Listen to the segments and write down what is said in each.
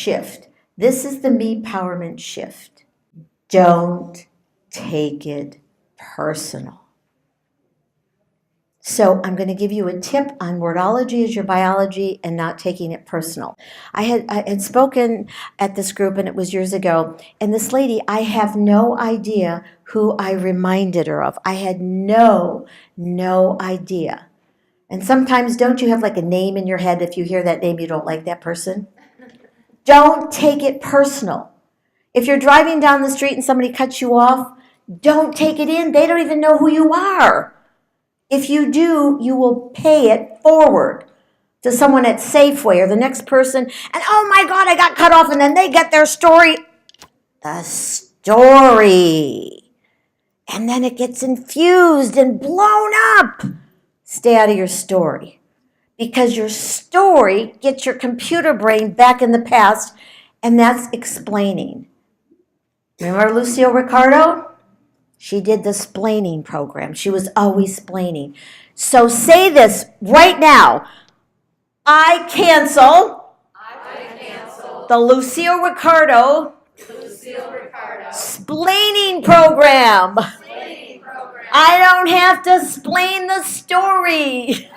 shift. This is the MePowerment shift. Don't take it personal. So I'm going to give you a tip on wordology as your biology and not taking it personal. I had spoken at this group, and it was years ago, and this lady, I have no idea who I reminded her of. I had no idea. And sometimes, don't you have like a name in your head? If you hear that name, you don't like that person? Don't take it personal. If you're driving down the street and somebody cuts you off, don't take it in. They don't even know who you are. If you do, you will pay it forward to someone at Safeway or the next person. And oh my God, I got cut off. And then they get their story. The story. And then it gets infused and blown up. Stay out of your story. Because your story gets your computer brain back in the past. And that's explaining. Remember Lucille Ricardo? She did the splaining program. She was always splaining. So say this right now. I cancel the Lucille Ricardo splaining program. I don't have to splain the story.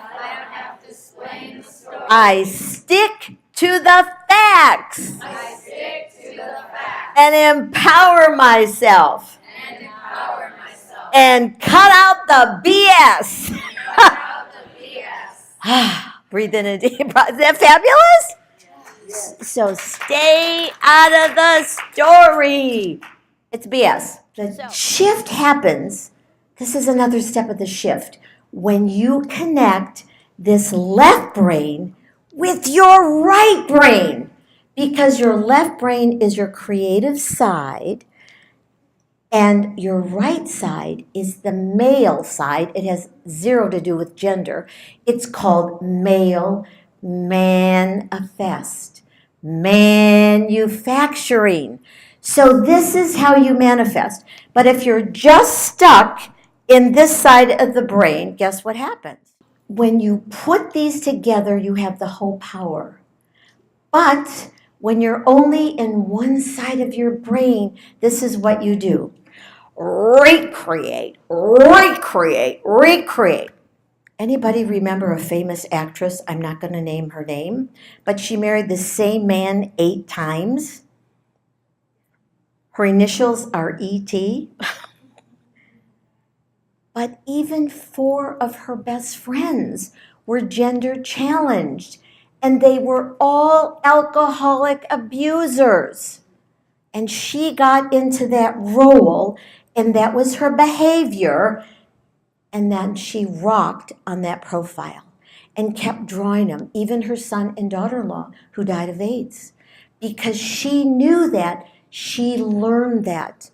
I stick to the facts. And empower myself. And cut out the BS. Breathe in a deep breath. Is that fabulous? Yes. So stay out of the story. It's BS. The shift happens. This is another step of the shift. When you connect this left brain with your right brain. Because your left brain is your creative side. And your right side is the male side. It has zero to do with gender. It's called male manifest. Manufacturing. So this is how you manifest. But if you're just stuck in this side of the brain, guess what happens? When you put these together, you have the whole power. But when you're only in one side of your brain, this is what you do. Recreate. Anybody remember a famous actress? I'm not going to name her name, but she married the same man 8 times. Her initials are E.T. But even 4 of her best friends were gender challenged, and they were all alcoholic abusers. And she got into that role, and that was her behavior. And then she rocked on that profile and kept drawing them, even her son and daughter-in-law who died of AIDS. Because she knew that, she learned that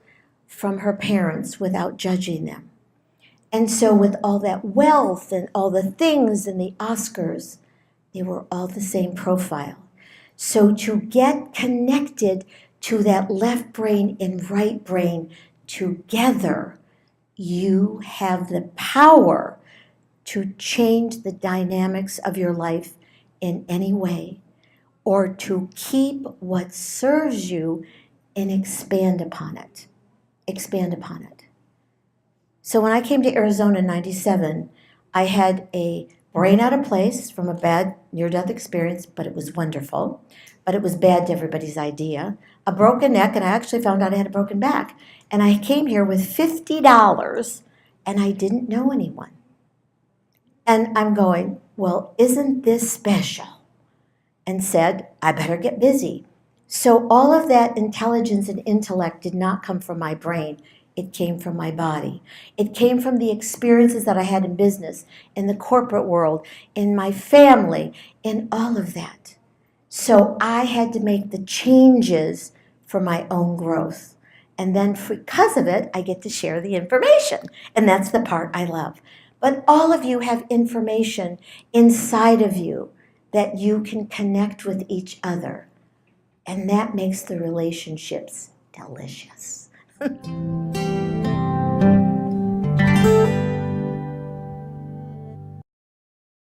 from her parents without judging them. And so with all that wealth and all the things and the Oscars, they were all the same profile. So to get connected to that left brain and right brain together, you have the power to change the dynamics of your life in any way, or to keep what serves you and expand upon it. Expand upon it. So when I came to Arizona in 97, I had a brain out of place from a bad near-death experience, but it was wonderful. But it was bad to everybody's idea. A broken neck, and I actually found out I had a broken back. And I came here with $50, and I didn't know anyone. And I'm going, well, isn't this special? And said, I better get busy. So all of that intelligence and intellect did not come from my brain. It came from my body. It came from the experiences that I had in business, in the corporate world, in my family, in all of that. So I had to make the changes for my own growth. And then because of it, I get to share the information. And that's the part I love. But all of you have information inside of you that you can connect with each other. And that makes the relationships delicious.